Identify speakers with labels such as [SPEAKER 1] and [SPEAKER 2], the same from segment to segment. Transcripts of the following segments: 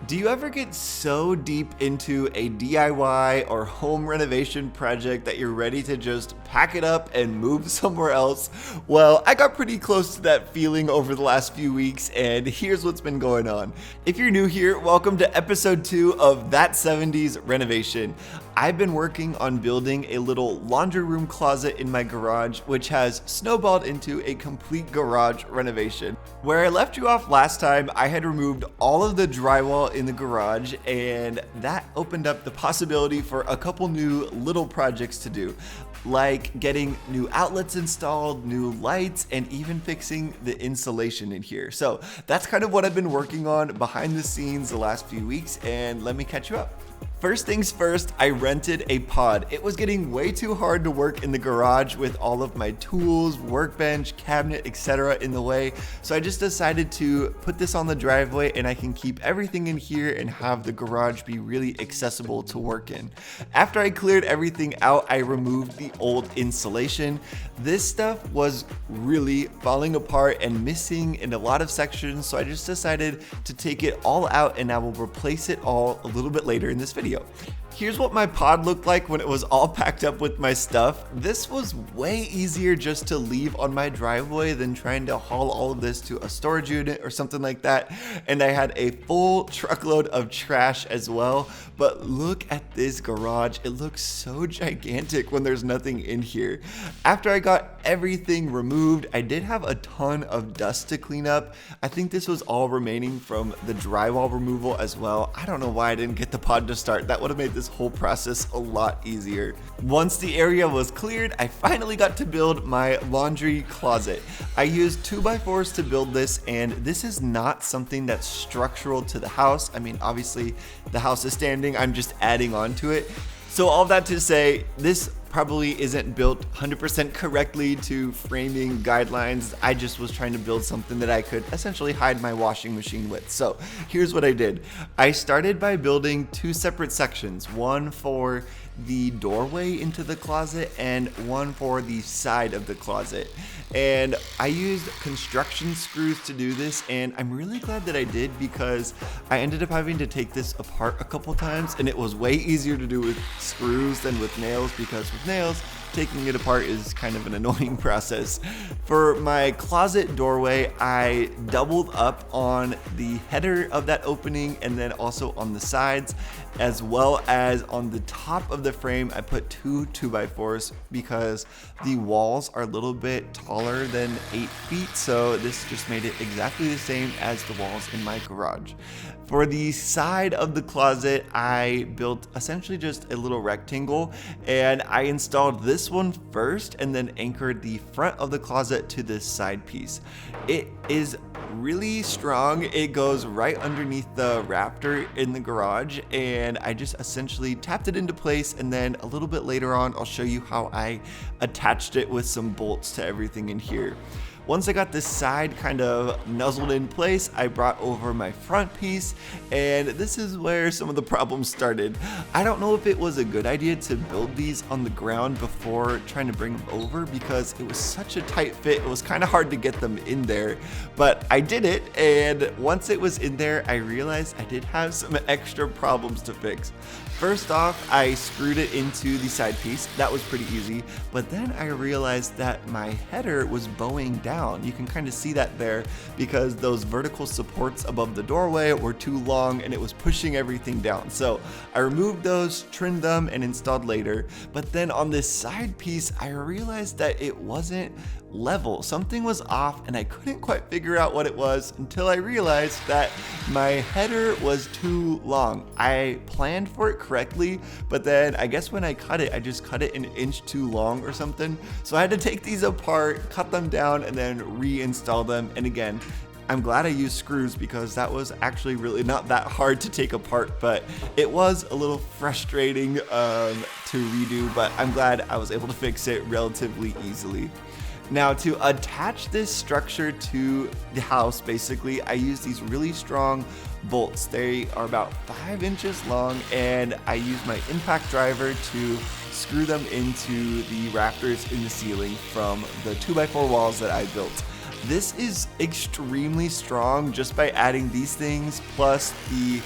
[SPEAKER 1] Do you ever get so deep into a DIY or home renovation project that you're ready to just pack it up and move somewhere else? Well, I got pretty close to that feeling over the last few weeks, and here's what's been going on. If you're new here, welcome to episode 2 of That 70s Renovation. I've been working on building a little laundry room closet in my garage, which has snowballed into a complete garage renovation. Where I left you off last time, I had removed all of the drywall in the garage, and that opened up the possibility for a couple new little projects to do, like getting new outlets installed, new lights, and even fixing the insulation in here. So that's kind of what I've been working on behind the scenes the last few weeks, and let me catch you up. First things first, I rented a pod. It was getting way too hard to work in the garage with all of my tools, workbench, cabinet, etc. in the way. So I just decided to put this on the driveway, and I can keep everything in here and have the garage be really accessible to work in. After I cleared everything out, I removed the old insulation. This stuff was really falling apart and missing in a lot of sections, so I just decided to take it all out, and I will replace it all a little bit later in this video. Here's what my pod looked like when it was all packed up with my stuff. This was way easier just to leave on my driveway than trying to haul all of this to a storage unit or something like that. And I had a full truckload of trash as well. But look at this garage. It looks so gigantic when there's nothing in here. After I got everything removed, I did have a ton of dust to clean up. I think this was all remaining from the drywall removal as well. I don't know why I didn't get the pod to start. That would have made this whole process a lot easier. Once the area was cleared, I finally got to build my laundry closet. I used 2x4s to build this, and this is not something that's structural to the house. I mean, obviously the house is standing, I'm just adding on to it. So all that to say, this probably isn't built 100% correctly to framing guidelines. I just was trying to build something that I could essentially hide my washing machine with. So here's what I did. I started by building 2 separate sections, one for the doorway into the closet and one for the side of the closet. And I used construction screws to do this, and I'm really glad that I did, because I ended up having to take this apart a couple times, and it was way easier to do with screws than with nails, because with nails, taking it apart is kind of an annoying process. For my closet doorway, I doubled up on the header of that opening, and then also on the sides, as well as on the top of the frame. I put 2 2x4s because the walls are a little bit taller than 8 feet, so this just made it exactly the same as the walls in my garage. For the side of the closet, I built essentially just a little rectangle, and I installed this one first and then anchored the front of the closet to this side piece. It is really strong. It goes right underneath the Raptor in the garage, and I just essentially tapped it into place, and then a little bit later on I'll show you how I attached it with some bolts to everything in here. Once I got this side kind of nuzzled in place, I brought over my front piece, and this is where some of the problems started. I don't know if it was a good idea to build these on the ground before trying to bring them over, because it was such a tight fit. It was kind of hard to get them in there, but I did it, and once it was in there, I realized I did have some extra problems to fix. First off, I screwed it into the side piece. That was pretty easy, but then I realized that my header was bowing down. You can kind of see that there because those vertical supports above the doorway were too long, and it was pushing everything down. So I removed those, trimmed them, and installed later. But then on this side piece, I realized that it wasn't level. Something was off, and I couldn't quite figure out what it was until I realized that my header was too long. I planned for it correctly, but then I guess when I cut it, I just cut it an inch too long or something. So I had to take these apart, cut them down, and then reinstall them. And again, I'm glad I used screws, because that was actually really not that hard to take apart, but it was a little frustrating to redo, but I'm glad I was able to fix it relatively easily. Now, to attach this structure to the house, basically, I use these really strong bolts. They are about 5 inches long, and I use my impact driver to screw them into the rafters in the ceiling from the 2x4 walls that I built. This is extremely strong just by adding these things plus the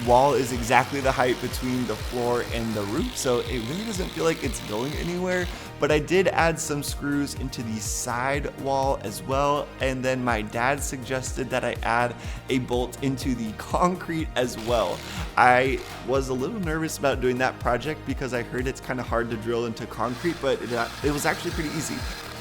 [SPEAKER 1] wall is exactly the height between the floor and the roof, so it really doesn't feel like it's going anywhere. But I did add some screws into the side wall as well, and then my dad suggested that I add a bolt into the concrete as well. I was a little nervous about doing that project because I heard it's kind of hard to drill into concrete, but it was actually pretty easy.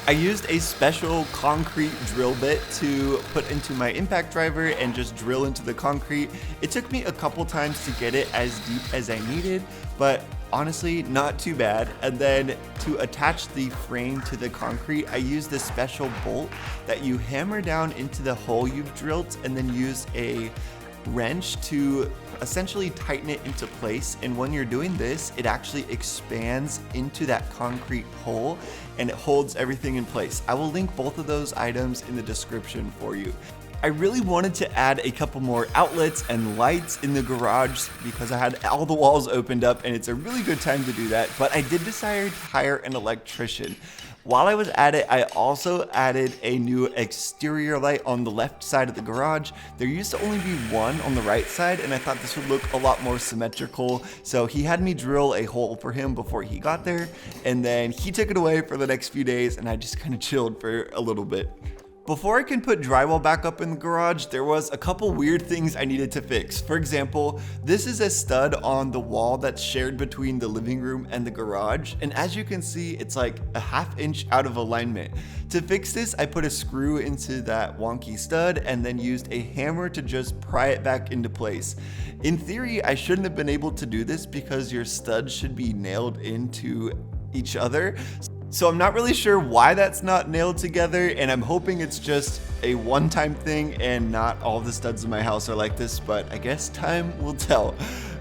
[SPEAKER 1] I used a special concrete drill bit to put into my impact driver and just drill into the concrete. It took me a couple times to get it as deep as I needed, but honestly, not too bad. And then to attach the frame to the concrete, I used this special bolt that you hammer down into the hole you've drilled and then use a wrench to essentially tighten it into place. And when you're doing this, it actually expands into that concrete hole and it holds everything in place. I will link both of those items in the description for you. I really wanted to add a couple more outlets and lights in the garage because I had all the walls opened up and it's a really good time to do that, but I did decide to hire an electrician. While I was at it, I also added a new exterior light on the left side of the garage. There used to only be one on the right side, and I thought this would look a lot more symmetrical. So he had me drill a hole for him before he got there, and then he took it away for the next few days, and I just kind of chilled for a little bit. Before I can put drywall back up in the garage, there was a couple weird things I needed to fix. For example, this is a stud on the wall that's shared between the living room and the garage, and as you can see, it's like a ½ inch out of alignment. To fix this, I put a screw into that wonky stud and then used a hammer to just pry it back into place. In theory, I shouldn't have been able to do this because your studs should be nailed into each other. So I'm not really sure why that's not nailed together, and I'm hoping it's just a one-time thing and not all the studs in my house are like this, but I guess time will tell.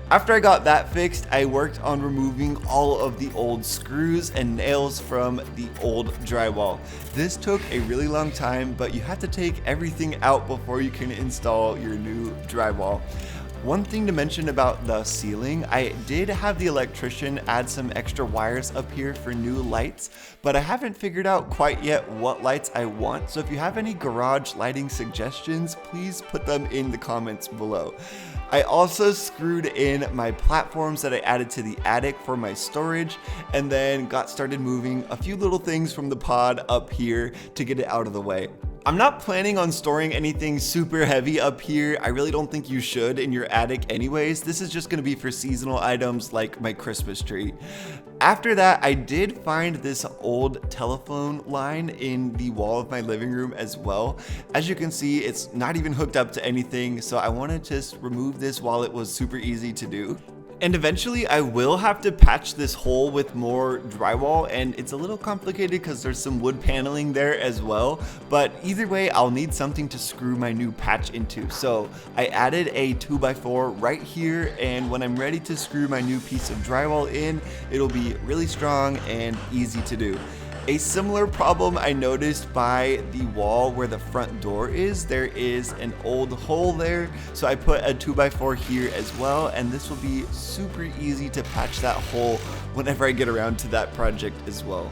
[SPEAKER 1] After I got that fixed, I worked on removing all of the old screws and nails from the old drywall. This took a really long time, but you have to take everything out before you can install your new drywall. One thing to mention about the ceiling, I did have the electrician add some extra wires up here for new lights, but I haven't figured out quite yet what lights I want, so if you have any garage lighting suggestions, please put them in the comments below. I also screwed in my platforms that I added to the attic for my storage, and then got started moving a few little things from the pod up here to get it out of the way. I'm not planning on storing anything super heavy up here. I really don't think you should in your attic anyways. This is just gonna be for seasonal items like my Christmas tree. After that, I did find this old telephone line in the wall of my living room as well. As you can see, it's not even hooked up to anything, so I wanted to just remove this while it was super easy to do. And eventually I will have to patch this hole with more drywall, and it's a little complicated because there's some wood paneling there as well, but either way I'll need something to screw my new patch into. So I added a 2x4 right here, and when I'm ready to screw my new piece of drywall in, it'll be really strong and easy to do. A similar problem I noticed by the wall where the front door is, there is an old hole there, so I put a 2x4 here as well, and this will be super easy to patch that hole whenever I get around to that project as well.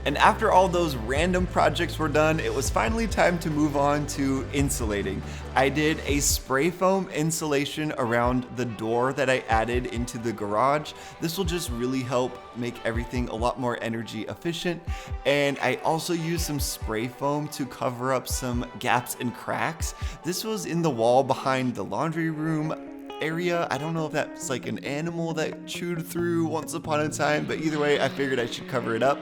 [SPEAKER 1] And after all those random projects were done, it was finally time to move on to insulating. I did a spray foam insulation around the door that I added into the garage. This will just really help make everything a lot more energy efficient. And I also used some spray foam to cover up some gaps and cracks. This was in the wall behind the laundry room area. I don't know if that's like an animal that chewed through once upon a time, but either way, I figured I should cover it up.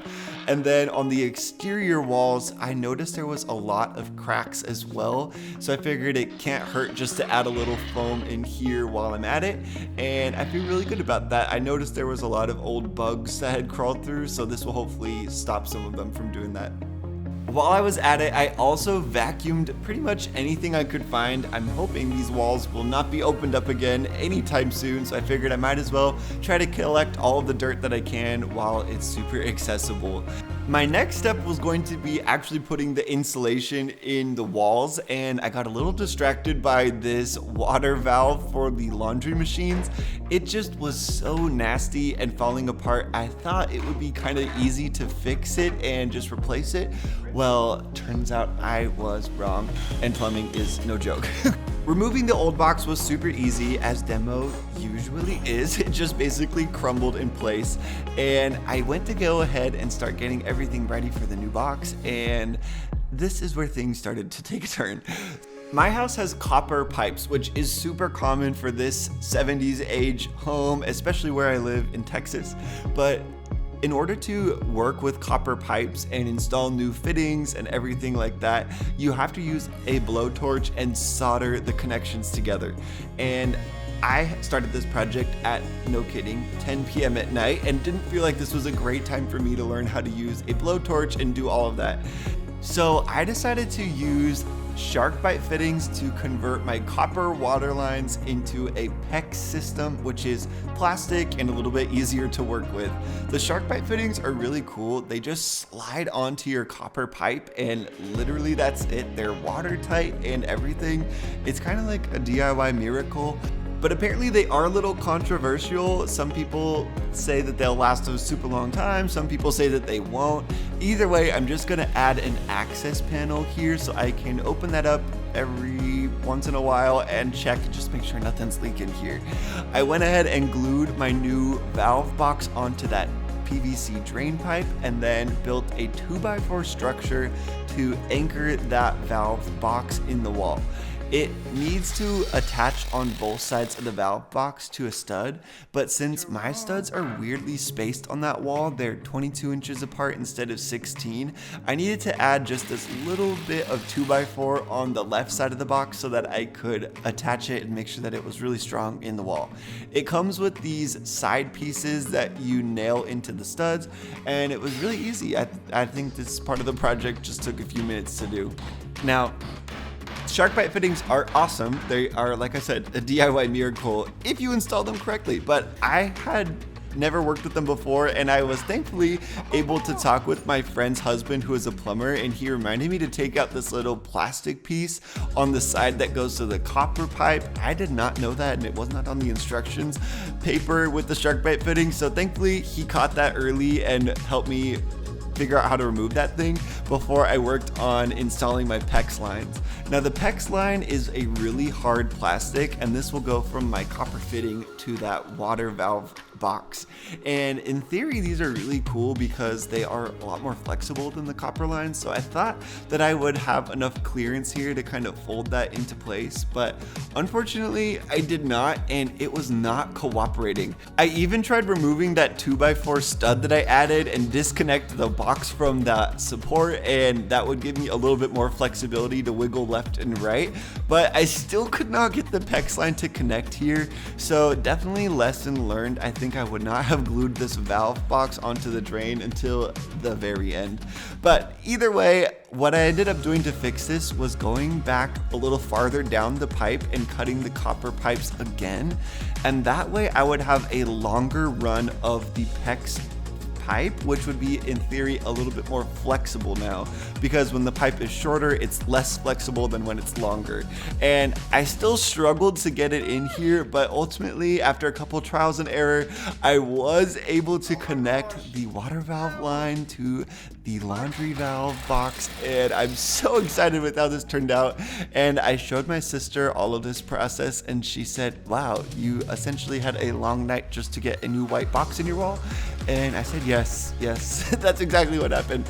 [SPEAKER 1] And then on the exterior walls, I noticed there was a lot of cracks as well. So I figured it can't hurt just to add a little foam in here while I'm at it. And I feel really good about that. I noticed there was a lot of old bugs that had crawled through, so this will hopefully stop some of them from doing that. While I was at it, I also vacuumed pretty much anything I could find. I'm hoping these walls will not be opened up again anytime soon, so I figured I might as well try to collect all of the dirt that I can while it's super accessible. My next step was going to be actually putting the insulation in the walls, and I got a little distracted by this water valve for the laundry machines. It just was so nasty and falling apart. I thought it would be kind of easy to fix it and just replace it. Well, turns out I was wrong, and plumbing is no joke. Removing the old box was super easy, as demo usually is. It just basically crumbled in place, and I went to go ahead and start getting everything ready for the new box, and this is where things started to take a turn. My house has copper pipes, which is super common for this 70s age home, especially where I live in Texas. But in order to work with copper pipes and install new fittings and everything like that, you have to use a blowtorch and solder the connections together. And I started this project at, no kidding, 10 p.m. at night, and didn't feel like this was a great time for me to learn how to use a blowtorch and do all of that. So I decided to use shark bite fittings to convert my copper water lines into a PEX system, which is plastic and a little bit easier to work with. The shark bite fittings are really cool. They just slide onto your copper pipe, and literally that's it. They're watertight and everything. It's kind of like a DIY miracle. But apparently they are a little controversial. Some people say that they'll last a super long time. Some people say that they won't. Either way, I'm just gonna add an access panel here so I can open that up every once in a while and check and just make sure nothing's leaking here. I went ahead and glued my new valve box onto that PVC drain pipe, and then built a 2x4 structure to anchor that valve box in the wall. It needs to attach on both sides of the valve box to a stud, but since my studs are weirdly spaced on that wall, they're 22 inches apart instead of 16, I needed to add just this little bit of 2x4 on the left side of the box so that I could attach it and make sure that it was really strong in the wall. It comes with these side pieces that you nail into the studs, and it was really easy. I think this part of the project just took a few minutes to do. Now, shark bite fittings are awesome. They are, like I said, a DIY miracle if you install them correctly, but I had never worked with them before, and I was thankfully able to talk with my friend's husband, who is a plumber, and he reminded me to take out this little plastic piece on the side that goes to the copper pipe. I did not know that, and it was not on the instructions paper with the shark bite fitting, so thankfully he caught that early and helped me figure out how to remove that thing before I worked on installing my PEX lines. Now the PEX line is a really hard plastic, and this will go from my copper fitting to that water valve box. And in theory, these are really cool because they are a lot more flexible than the copper lines. So I thought that I would have enough clearance here to kind of fold that into place, but unfortunately I did not, and it was not cooperating. I even tried removing that 2x4 stud that I added and disconnect the box from that support, and that would give me a little bit more flexibility to wiggle left and right, but I still could not get the PEX line to connect here. So definitely lesson learned. I think I would not have glued this valve box onto the drain until the very end. But either way, what I ended up doing to fix this was going back a little farther down the pipe and cutting the copper pipes again. And that way I would have a longer run of the PEX pipe, which would be in theory a little bit more flexible now, because when the pipe is shorter, it's less flexible than when it's longer. And I still struggled to get it in here, but ultimately after a couple trials and error, I was able to connect the water valve line to the laundry valve box, and I'm so excited with how this turned out. And I showed my sister all of this process, and she said, wow, you essentially had a long night just to get a new white box in your wall. And I said, yes, that's exactly what happened.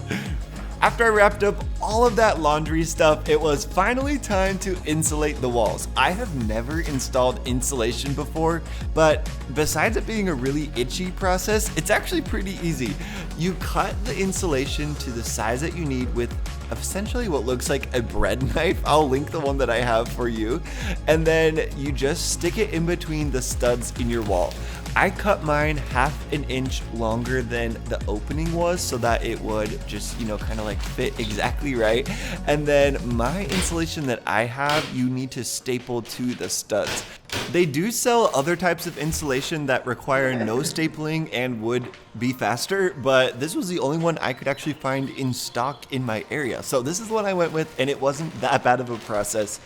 [SPEAKER 1] After I wrapped up all of that laundry stuff, it was finally time to insulate the walls. I have never installed insulation before, but besides it being a really itchy process, it's actually pretty easy. You cut the insulation to the size that you need with essentially what looks like a bread knife. I'll link the one that I have for you. And then you just stick it in between the studs in your wall. I cut mine 1/2 inch longer than the opening was so that it would just, kind of like fit exactly right. And then my insulation that I have, you need to staple to the studs. They do sell other types of insulation that require no stapling and would be faster, but this was the only one I could actually find in stock in my area. So this is what I went with, and it wasn't that bad of a process.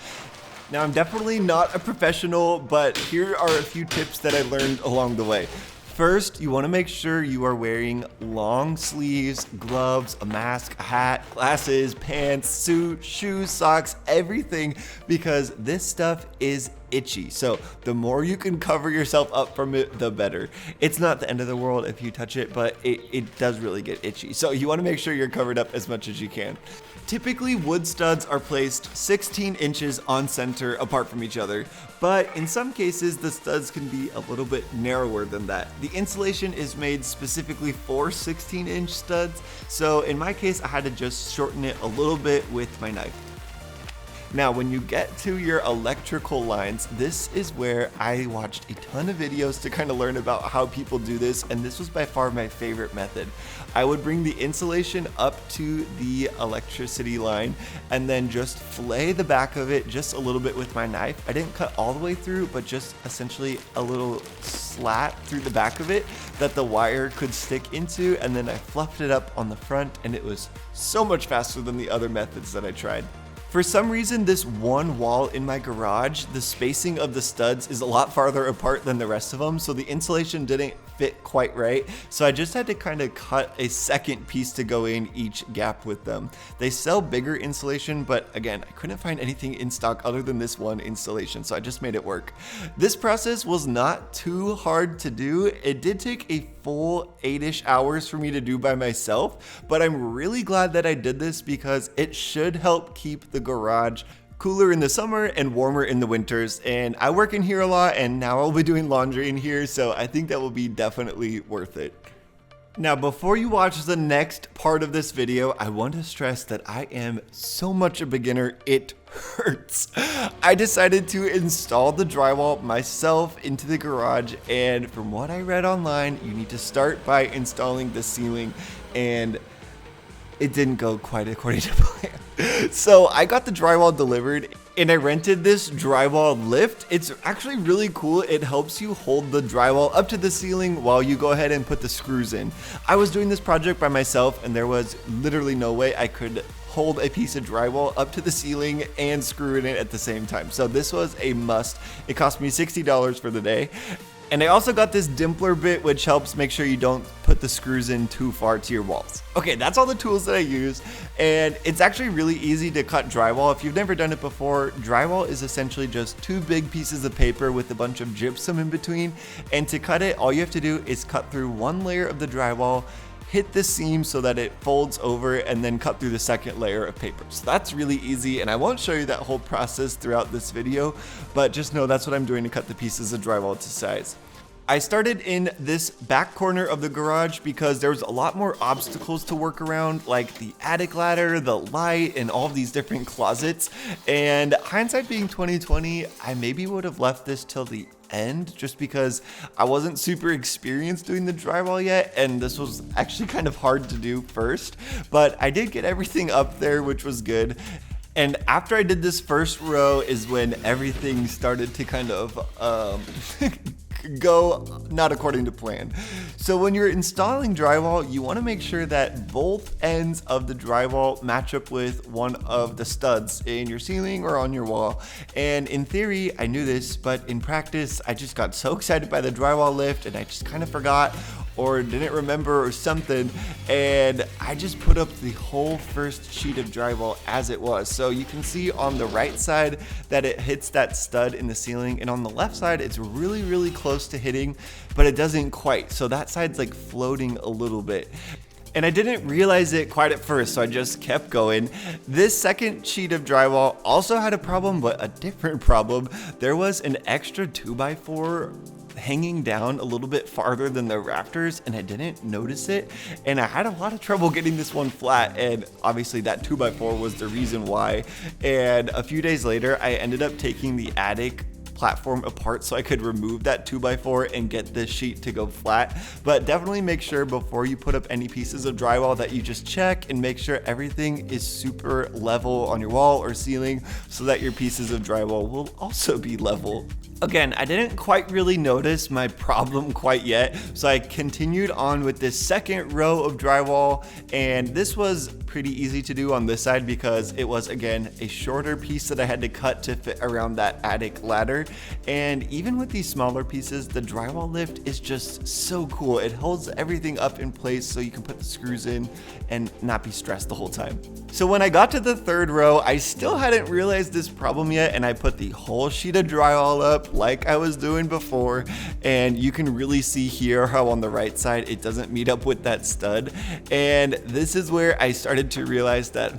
[SPEAKER 1] Now, I'm definitely not a professional, but here are a few tips that I learned along the way. First, you want to make sure you are wearing long sleeves, gloves, a mask, a hat, glasses, pants, suit, shoes, socks, everything, because this stuff is itchy. So the more you can cover yourself up from it, the better. It's not the end of the world if you touch it, but it does really get itchy. So you want to make sure you're covered up as much as you can. Typically, wood studs are placed 16 inches on center apart from each other, but in some cases, the studs can be a little bit narrower than that. The insulation is made specifically for 16-inch studs, so in my case, I had to just shorten it a little bit with my knife. Now, when you get to your electrical lines, this is where I watched a ton of videos to kind of learn about how people do this, and this was by far my favorite method. I would bring the insulation up to the electricity line and then just fillet the back of it just a little bit with my knife. I didn't cut all the way through, but just essentially a little slat through the back of it that the wire could stick into, and then I fluffed it up on the front, and it was so much faster than the other methods that I tried. For some reason, this one wall in my garage, the spacing of the studs is a lot farther apart than the rest of them, so the insulation didn't fit quite right. So I just had to kind of cut a second piece to go in each gap with them. They sell bigger insulation, but again, I couldn't find anything in stock other than this one installation, so I just made it work. This process was not too hard to do. It did take a full 8-ish hours for me to do by myself, but I'm really glad that I did this because it should help keep the garage cooler in the summer and warmer in the winters. And I work in here a lot, and now I'll be doing laundry in here, so I think that will be definitely worth it. Now, before you watch the next part of this video, I want to stress that I am so much a beginner, it hurts. I decided to install the drywall myself into the garage, and from what I read online, you need to start by installing the ceiling, and it didn't go quite according to plan. So I got the drywall delivered and I rented this drywall lift. It's actually really cool. It helps you hold the drywall up to the ceiling while you go ahead and put the screws in. I was doing this project by myself and there was literally no way I could hold a piece of drywall up to the ceiling and screw it in at the same time. So this was a must. It cost me $60 for the day. And I also got this dimpler bit, which helps make sure you don't put the screws in too far to your walls. Okay, that's all the tools that I use, and it's actually really easy to cut drywall. If you've never done it before, drywall is essentially just two big pieces of paper with a bunch of gypsum in between, and to cut it, all you have to do is cut through one layer of the drywall, hit the seam so that it folds over, and then cut through the second layer of paper. So that's really easy, and I won't show you that whole process throughout this video, but just know that's what I'm doing to cut the pieces of drywall to size. I started in this back corner of the garage because there was a lot more obstacles to work around, like the attic ladder, the light, and all of these different closets. And hindsight being 2020, I maybe would have left this till the end just because I wasn't super experienced doing the drywall yet, and this was actually kind of hard to do first, but I did get everything up there, which was good. And after I did this first row is when everything started to kind of go not according to plan. So when you're installing drywall, you want to make sure that both ends of the drywall match up with one of the studs in your ceiling or on your wall. And in theory, I knew this, but in practice, I just got so excited by the drywall lift and I just kind of forgot or didn't remember or something, and I just put up the whole first sheet of drywall as it was. So you can see on the right side that it hits that stud in the ceiling, and on the left side it's really close to hitting, but it doesn't quite. So that side's like floating a little bit. And I didn't realize it quite at first, so I just kept going. This second sheet of drywall also had a problem, but a different problem. There was an extra 2x4 hanging down a little bit farther than the rafters, and I didn't notice it, and I had a lot of trouble getting this one flat, and obviously that 2x4 was the reason why. And a few days later, I ended up taking the attic platform apart so I could remove that 2x4 and get this sheet to go flat. But definitely make sure before you put up any pieces of drywall that you just check and make sure everything is super level on your wall or ceiling so that your pieces of drywall will also be level. Again, I didn't quite really notice my problem quite yet, so I continued on with this second row of drywall, and this was pretty easy to do on this side because it was, again, a shorter piece that I had to cut to fit around that attic ladder. And even with these smaller pieces, the drywall lift is just so cool. It holds everything up in place so you can put the screws in and not be stressed the whole time. So when I got to the third row, I still hadn't realized this problem yet, and I put the whole sheet of drywall up like I was doing before, and you can really see here how on the right side it doesn't meet up with that stud. And this is where I started to realize that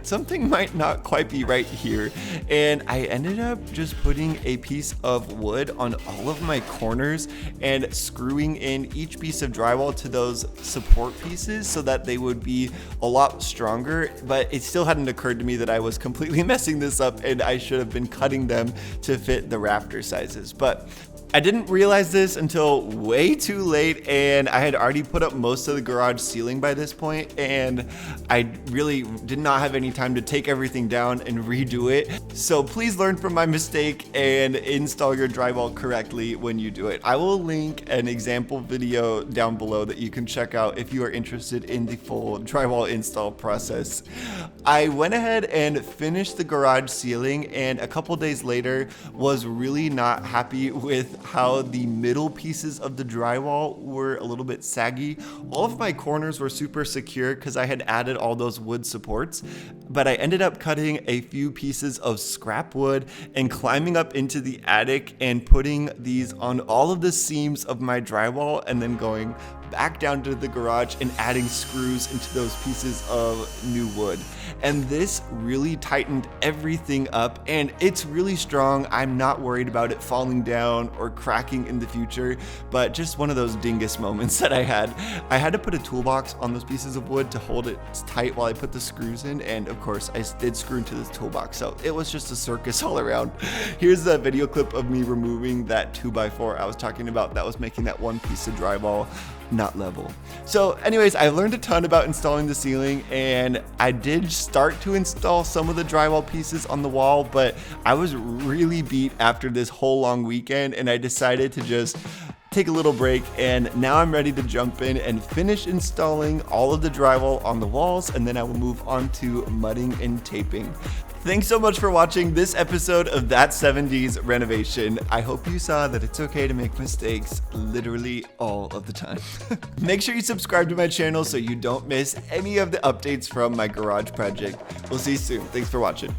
[SPEAKER 1] something might not quite be right here. And I ended up just putting a piece of wood on all of my corners and screwing in each piece of drywall to those support pieces so that they would be a lot stronger. But it still hadn't occurred to me that I was completely messing this up and I should have been cutting them to fit the rafter sizes. But I didn't realize this until way too late, and I had already put up most of the garage ceiling by this point, and I really did not have any time to take everything down and redo it. So please learn from my mistake and install your drywall correctly when you do it. I will link an example video down below that you can check out if you are interested in the full drywall install process. I went ahead and finished the garage ceiling, and a couple days later was really not happy with how the middle pieces of the drywall were a little bit saggy. All of my corners were super secure because I had added all those wood supports, but I ended up cutting a few pieces of scrap wood and climbing up into the attic and putting these on all of the seams of my drywall, and then going back down to the garage and adding screws into those pieces of new wood. And this really tightened everything up, and it's really strong. I'm not worried about it falling down or cracking in the future, but just one of those dingus moments that I had. I had to put a toolbox on those pieces of wood to hold it tight while I put the screws in, and of course I did screw into this toolbox, so it was just a circus all around. Here's a video clip of me removing that 2x4 I was talking about that was making that one piece of drywall not level. So anyways, I learned a ton about installing the ceiling, and I did start to install some of the drywall pieces on the wall, but I was really beat after this whole long weekend, and I decided to just take a little break, and now I'm ready to jump in and finish installing all of the drywall on the walls, and then I will move on to mudding and taping. Thanks so much for watching this episode of That 70s Renovation. I hope you saw that it's okay to make mistakes literally all of the time. Make sure you subscribe to my channel so you don't miss any of the updates from my garage project. We'll see you soon. Thanks for watching.